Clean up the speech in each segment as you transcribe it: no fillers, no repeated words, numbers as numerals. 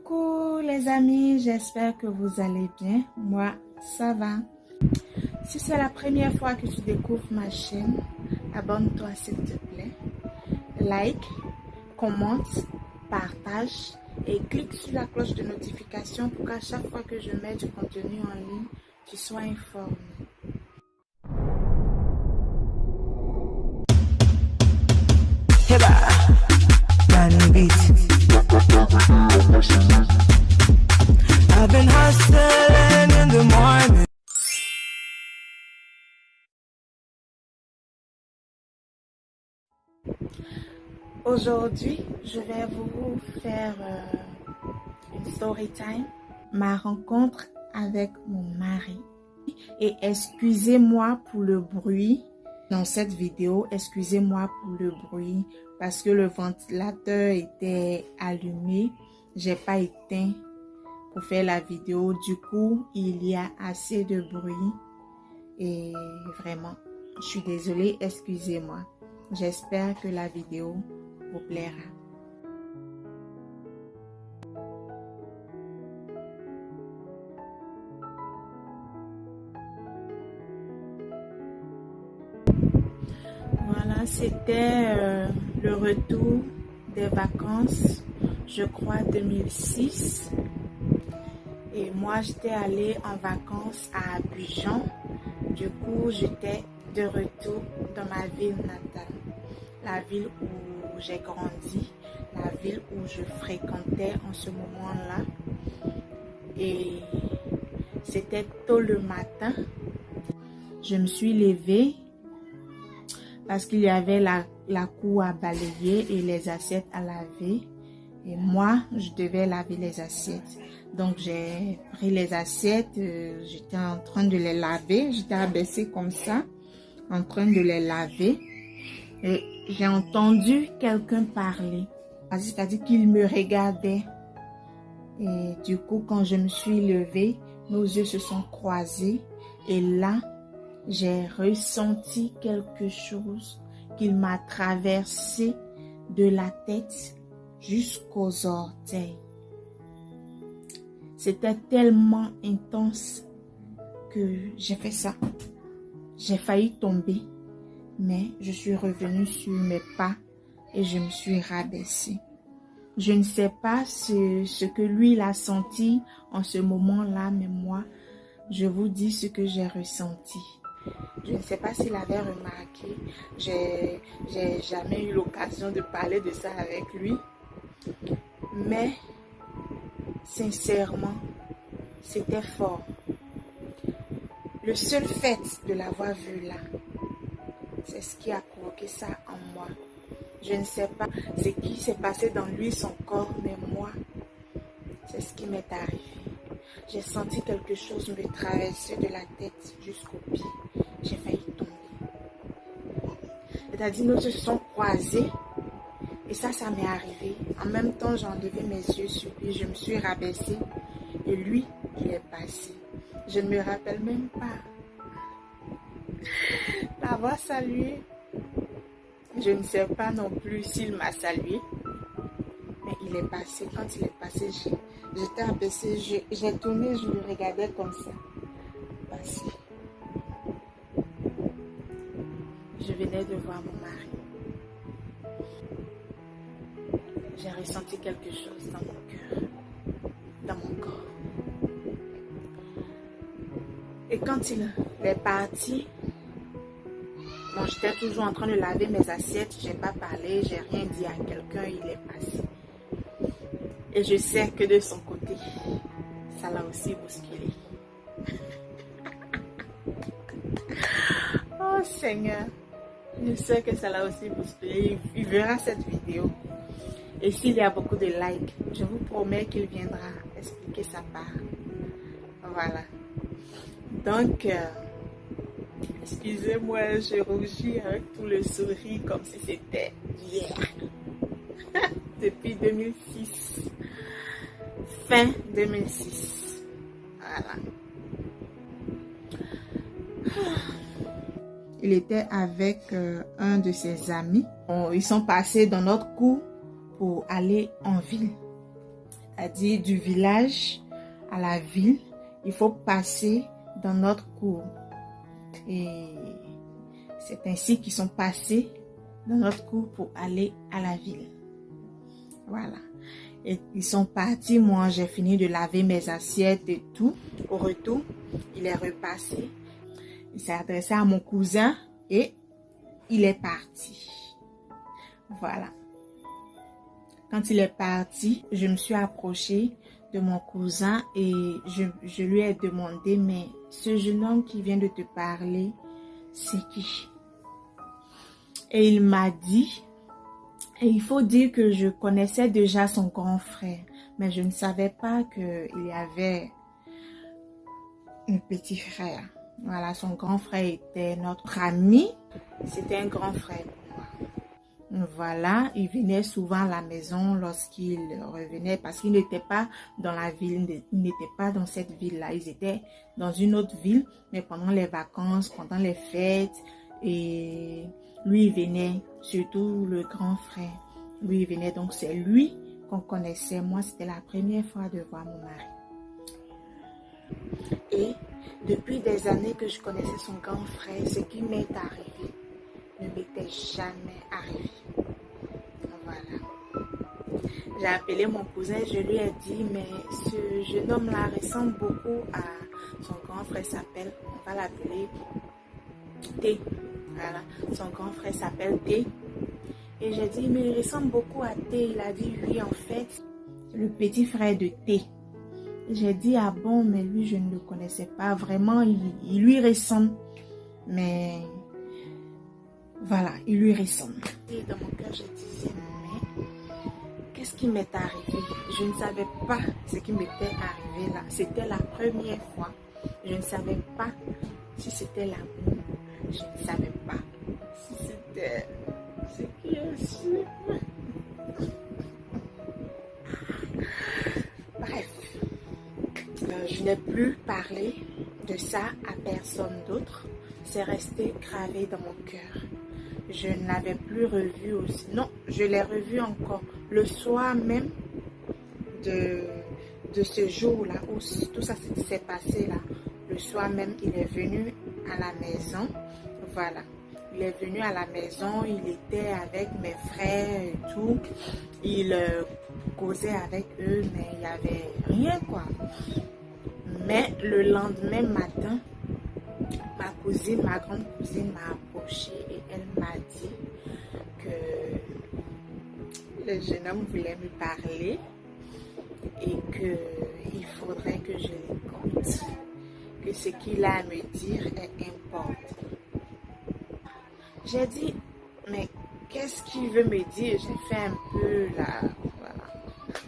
Coucou les amis, j'espère que vous allez bien. Moi, ça va. Si c'est la première fois que tu découvres ma chaîne, abonne-toi s'il te plaît. Like, commente, partage et clique sur la cloche de notification pour qu'à chaque fois que je mets du contenu en ligne, tu sois informé. I've been hustling in the morning. Aujourd'hui, je vais vous faire une story time, ma rencontre avec mon mari. Et excusez-moi pour le bruit dans cette vidéo, excusez-moi pour le bruit parce que le ventilateur était allumé, j'ai pas éteint pour faire la vidéo, du coup il y a assez de bruit et vraiment je suis désolée, excusez-moi. J'espère que la vidéo vous plaira. Voilà, c'était le retour des vacances, je crois 2006. Et moi, j'étais allée en vacances à Abidjan. Du coup, j'étais de retour dans ma ville natale. La ville où j'ai grandi, la ville où je fréquentais en ce moment-là. Et c'était tôt le matin. Je me suis levée parce qu'il y avait la cour à balayer et les assiettes à laver. Et moi, je devais laver les assiettes. Donc, j'ai pris les assiettes, j'étais en train de les laver. J'étais abaissée comme ça, en train de les laver. Et j'ai entendu quelqu'un parler. C'est-à-dire qu'il me regardait. Et du coup, quand je me suis levée, nos yeux se sont croisés. Et là, j'ai ressenti quelque chose qu'il m'a traversé de la tête jusqu'aux orteils. C'était tellement intense que j'ai fait ça. J'ai failli tomber, mais je suis revenue sur mes pas et je me suis rabaissée. Je ne sais pas ce que lui il a senti en ce moment-là, mais moi, je vous dis ce que j'ai ressenti. Je ne sais pas s'il avait remarqué. J'ai jamais eu l'occasion de parler de ça avec lui. Mais, sincèrement, c'était fort. Le seul fait de l'avoir vu là, c'est ce qui a provoqué ça en moi. Je ne sais pas ce qui s'est passé dans lui, son corps, mais moi, c'est ce qui m'est arrivé. J'ai senti quelque chose me traverser de la tête jusqu'aux pieds. J'ai failli tomber. C'est-à-dire, nos yeux se sont croisés. Et ça m'est arrivé. En même temps, j'ai enlevé mes yeux sur lui. Je me suis rabaissée. Et lui, il est passé. Je ne me rappelle même pas l'avoir salué. Je ne sais pas non plus s'il m'a salué. Mais il est passé. Quand il est passé, j'étais abaissée. J'ai tourné, je le regardais comme ça. Passé. Je venais de voir mon mari. J'ai ressenti quelque chose dans mon cœur, dans mon corps. Et quand il est parti, bon, j'étais toujours en train de laver mes assiettes, j'ai pas parlé, j'ai rien dit à quelqu'un, il est passé. Et je sais que de son côté, ça l'a aussi bousculé. Oh Seigneur, je sais que ça l'a aussi bousculé. Il verra cette vidéo. Et s'il y a beaucoup de likes, je vous promets qu'il viendra expliquer sa part. Voilà. Donc, excusez-moi, je rougis avec tout le sourire comme si c'était hier. Depuis 2006. Fin 2006. Voilà. Il était avec un de ses amis. Ils sont passés dans notre cour pour aller en ville. c'est-à-dire du village à la ville, il faut passer dans notre cour. Et c'est ainsi qu'ils sont passés dans notre cour pour aller à la ville. Voilà. Et ils sont partis. Moi, j'ai fini de laver mes assiettes et tout. Au retour, il est repassé. Il s'est adressé à mon cousin et il est parti. Voilà. Quand il est parti, je me suis approchée de mon cousin et je lui ai demandé, mais ce jeune homme qui vient de te parler, c'est qui? Et il m'a dit, et il faut dire que je connaissais déjà son grand frère, mais je ne savais pas qu'il y avait un petit frère. Voilà, son grand frère était notre ami, c'était un grand frère pour moi. Voilà, il venait souvent à la maison lorsqu'il revenait parce qu'il n'était pas dans la ville, il n'était pas dans cette ville-là, ils étaient dans une autre ville, mais pendant les vacances, pendant les fêtes, et lui il venait, surtout le grand frère, lui il venait, donc c'est lui qu'on connaissait. Moi, c'était la première fois de voir mon mari. Et depuis des années que je connaissais son grand frère, ce qui m'est arrivé ne m'était jamais arrivé. Voilà. J'ai appelé mon cousin, je lui ai dit, mais ce jeune homme-là ressemble beaucoup à son grand frère, s'appelle, on va l'appeler T. Voilà, son grand frère s'appelle T. Et j'ai dit, mais il ressemble beaucoup à T. Il a dit, oui, en fait, c'est le petit frère de T. J'ai dit, ah bon, mais lui, je ne le connaissais pas. Vraiment, il lui ressemble. Mais, voilà, il lui ressemble. Et dans mon cœur, je disais, mais, qu'est-ce qui m'est arrivé? Je ne savais pas ce qui m'était arrivé là. C'était la première fois. Je ne savais pas si c'était l'amour. Je ne savais pas si c'était ce qui est sûr. Bref, je n'ai plus parlé de ça à personne d'autre. C'est resté gravé dans mon cœur. Je ne l'avais plus revu aussi. Non, je l'ai revu encore le soir même de ce jour-là où tout ça s'est passé là. Le soir même, il est venu à la maison. Voilà. Il est venu à la maison, il était avec mes frères et tout. Il causait avec eux, mais il n'y avait rien quoi. Mais le lendemain matin, ma grande cousine m'a approchée et elle m'a dit que le jeune homme voulait me parler et qu'il faudrait que je l'écoute. Que ce qu'il a à me dire est important. J'ai dit, mais qu'est-ce qu'il veut me dire? J'ai fait un peu là, voilà.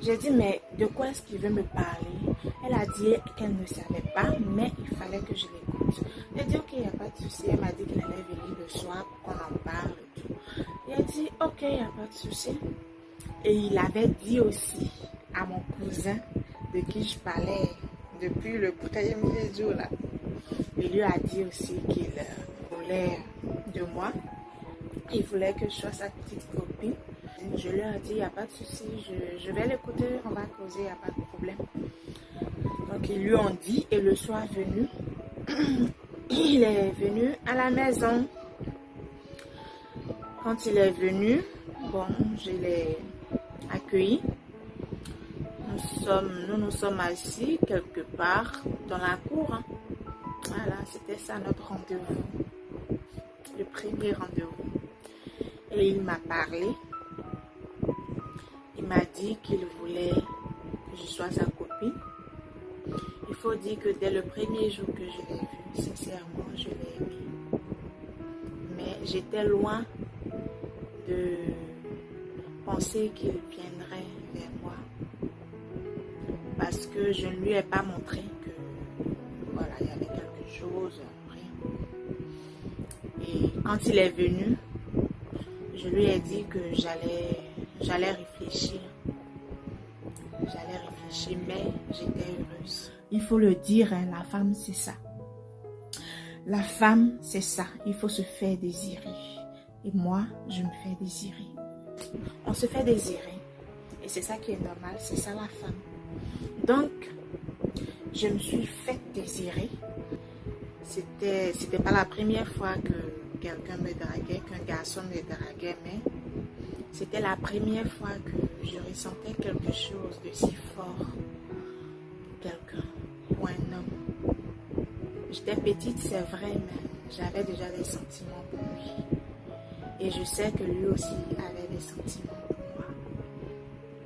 J'ai dit, mais de quoi est-ce qu'il veut me parler? Elle a dit qu'elle ne savait pas, mais il fallait que je l'écoute. J'ai dit, ok, il n'y a pas de souci. Elle m'a dit qu'elle allait venir le soir pour qu'on en parle et tout. Il a dit, ok, il n'y a pas de souci. Et il avait dit aussi à mon cousin de qui je parlais depuis le premier jour là. Il lui a dit aussi qu'il voulait de moi. Il voulait que je sois sa petite copine. Je lui ai dit, il n'y a pas de souci, je vais l'écouter, on va causer, il n'y a pas de problème. Donc ils lui ont dit et le soir venu, il est venu à la maison. Quand il est venu, bon, je l'ai accueilli. Nous nous sommes assis quelque part dans la cour. Hein. Voilà, c'était ça notre rendez-vous. Le premier rendez-vous. Et il m'a parlé. Il m'a dit qu'il voulait que je sois sa copine. Il faut dire que dès le premier jour que je l'ai vu, sincèrement, je l'ai aimé. Mais j'étais loin de penser qu'il viendrait vers moi. Parce que je ne lui ai pas montré que voilà, il y avait quelque chose, rien. Et quand il est venu, je lui ai dit que j'allais réfléchir. J'allais réfléchir, mais j'étais heureuse. Il faut le dire, hein, la femme, c'est ça. La femme, c'est ça. Il faut se faire désirer. Et moi, je me fais désirer. On se fait désirer. Et c'est ça qui est normal. C'est ça la femme. Donc, je me suis fait désirer. C'était pas la première fois que quelqu'un me draguait, qu'un garçon me draguait, mais c'était la première fois que je ressentais quelque chose de si fort pour quelqu'un, pour un homme. J'étais petite, c'est vrai, mais j'avais déjà des sentiments pour lui. Et je sais que lui aussi avait des sentiments pour moi.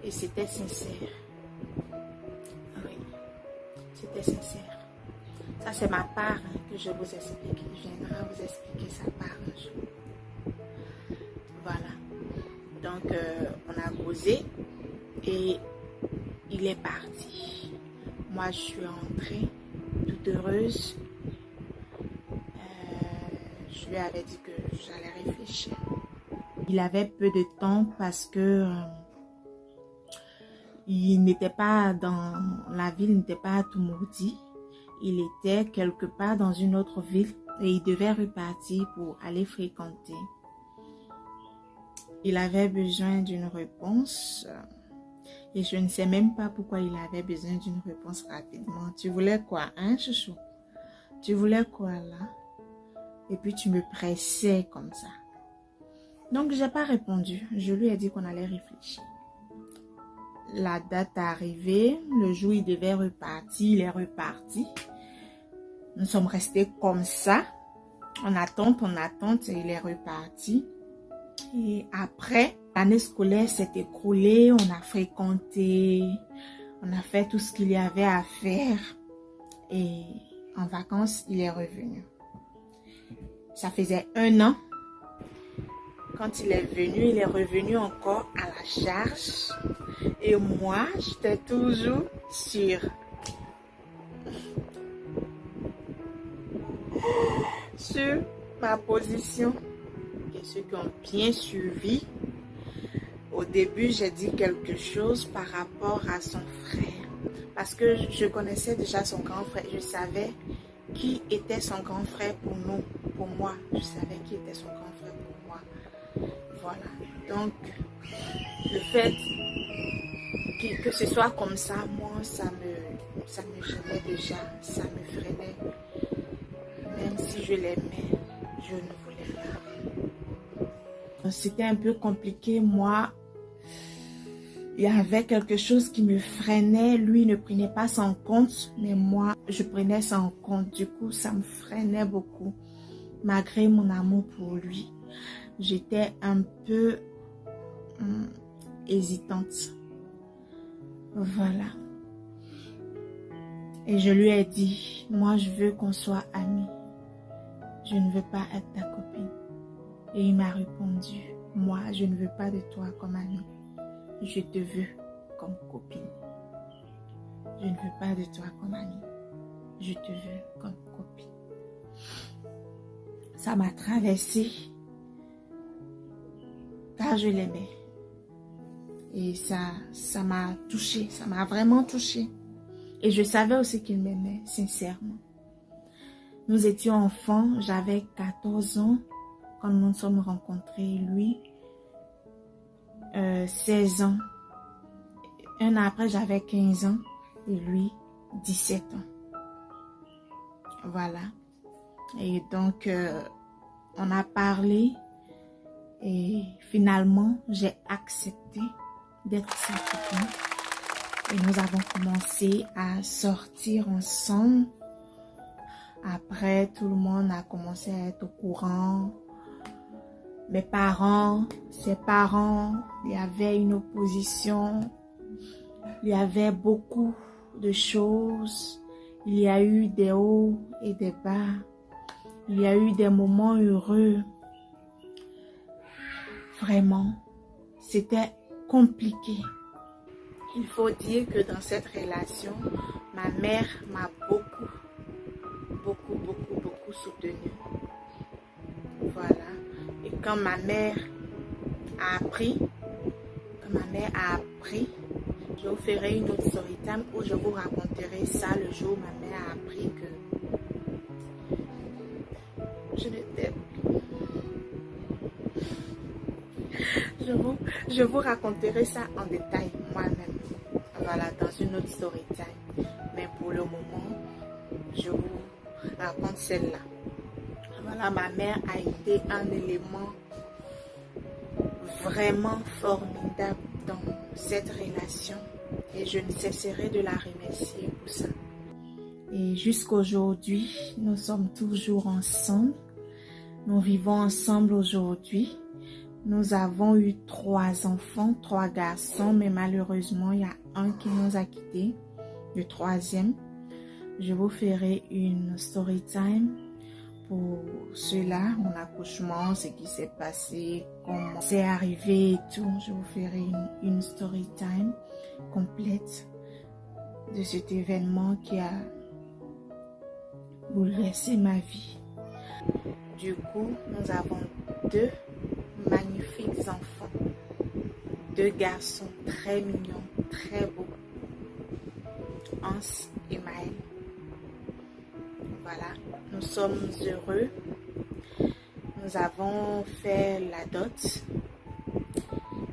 Et c'était sincère. Oui, c'était sincère. Ça, c'est ma part que je vous explique. Je viendrai vous expliquer sa part un jour. Voilà. Donc, on a causé et il est parti. Moi, je suis rentrée toute heureuse. Je lui avais dit que j'allais réfléchir. Il avait peu de temps parce que il n'était pas dans la ville, il n'était pas à Toumoudi. Il était quelque part dans une autre ville et il devait repartir pour aller fréquenter. Il avait besoin d'une réponse et je ne sais même pas pourquoi il avait besoin d'une réponse rapidement. Tu voulais quoi, hein, chouchou? Tu voulais quoi là? Et puis tu me pressais comme ça. Donc j'ai pas répondu. Je lui ai dit qu'on allait réfléchir. La date est arrivée, le jour il devait repartir, il est reparti. Nous sommes restés comme ça, en attente, et il est reparti. Et après, l'année scolaire s'est écoulée, on a fréquenté, on a fait tout ce qu'il y avait à faire. Et en vacances, il est revenu. Ça faisait 1 an. Quand il est venu, il est revenu encore à la charge. Et moi, j'étais toujours sur ma position. Et ceux qui ont bien suivi, au début, j'ai dit quelque chose par rapport à son frère. Parce que je connaissais déjà son grand frère. Je savais qui était son grand frère pour nous, pour moi. Je savais qui était son grand frère pour moi. Voilà. Donc, le fait que ce soit comme ça, moi, ça me gênait déjà. Ça me freinait. Même si je l'aimais, je ne voulais pas. C'était un peu compliqué. Moi, il y avait quelque chose qui me freinait. Lui ne prenait pas ça en compte, mais moi, je prenais ça en compte. Du coup, ça me freinait beaucoup. Malgré mon amour pour lui, j'étais un peu hésitante. Voilà. Et je lui ai dit, moi, je veux qu'on soit amis. Je ne veux pas être ta copine. Et il m'a répondu, moi, je ne veux pas de toi comme ami. Je te veux comme copine. Je ne veux pas de toi comme ami. Je te veux comme copine. Ça m'a traversée car je l'aimais. Et ça m'a touchée. Ça m'a vraiment touchée. Et je savais aussi qu'il m'aimait sincèrement. Nous étions enfants. J'avais 14 ans quand nous nous sommes rencontrés. Lui, 16 ans. Un an après, j'avais 15 ans. Et lui, 17 ans. Voilà. Et donc, on a parlé. Et finalement, j'ai accepté d'être sa copine. Et nous avons commencé à sortir ensemble. Après, tout le monde a commencé à être au courant. Mes parents, ses parents, il y avait une opposition. Il y avait beaucoup de choses. Il y a eu des hauts et des bas. Il y a eu des moments heureux. Vraiment, c'était compliqué. Il faut dire que dans cette relation, ma mère m'a beaucoup soutenue. Voilà. Et quand ma mère a appris, je vous ferai une autre story time où je vous raconterai ça le jour où ma mère a appris que je ne t'aime plus. Je vous raconterai ça en détail moi-même. voilà, dans une autre story time. Mais pour le moment, je vous raconte celle-là. Voilà, ma mère a été un élément vraiment formidable dans cette relation et je ne cesserai de la remercier pour ça. Et jusqu'aujourd'hui, nous sommes toujours ensemble. Nous vivons ensemble aujourd'hui. Nous avons eu 3 enfants, 3 garçons, mais malheureusement, il y a un qui nous a quittés, le 3e. Je vous ferai une story time pour cela, mon accouchement, ce qui s'est passé, comment c'est arrivé et tout. Je vous ferai une story time complète de cet événement qui a bouleversé ma vie. Du coup, nous avons 2 magnifiques enfants, 2 garçons très mignons, très beaux, Hans et Maël. Voilà, nous sommes heureux. Nous avons fait la dot,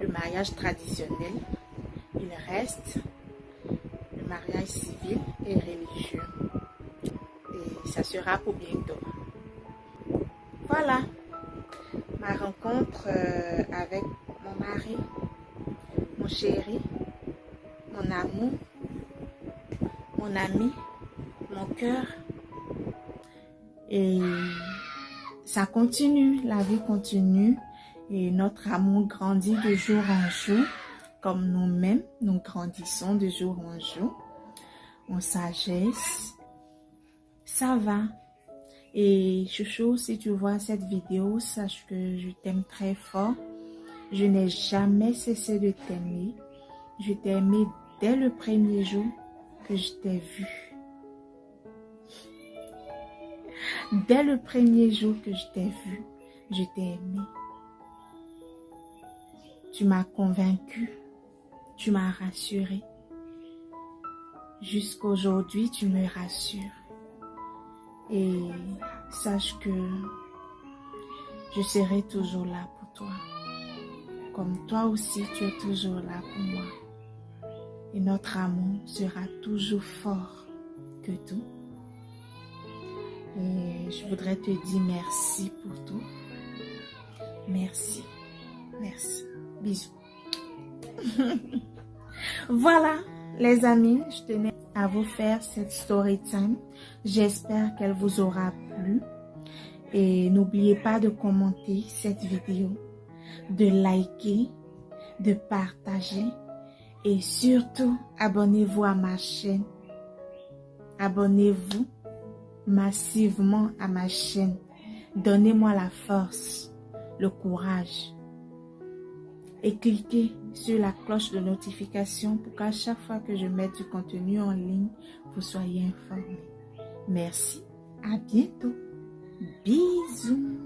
le mariage traditionnel. Il reste le mariage civil et religieux. Et ça sera pour bientôt. Voilà, ma rencontre avec mon mari, mon chéri, mon amour, mon ami, mon cœur. Et ça continue, la vie continue et notre amour grandit de jour en jour, comme nous-mêmes, nous grandissons de jour en jour, en sagesse. Ça va. Et chouchou, si tu vois cette vidéo, sache que je t'aime très fort. Je n'ai jamais cessé de t'aimer. Je t'ai aimé dès le premier jour que je t'ai vu. Dès le premier jour que je t'ai vu, je t'ai aimé. Tu m'as convaincu, tu m'as rassuré. Jusqu'aujourd'hui, tu me rassures. Et sache que je serai toujours là pour toi. Comme toi aussi, tu es toujours là pour moi. Et notre amour sera toujours fort que tout. Et je voudrais te dire merci pour tout. Merci. Merci. Bisous. Voilà, les amis, je tenais à vous faire cette story time. J'espère qu'elle vous aura plu. Et n'oubliez pas de commenter cette vidéo, de liker, de partager. Et surtout, abonnez-vous à ma chaîne. Abonnez-vous massivement à ma chaîne. Donnez-moi la force, le courage. Et cliquez sur la cloche de notification pour qu'à chaque fois que je mette du contenu en ligne, vous soyez informés. Merci, à bientôt. Bisous.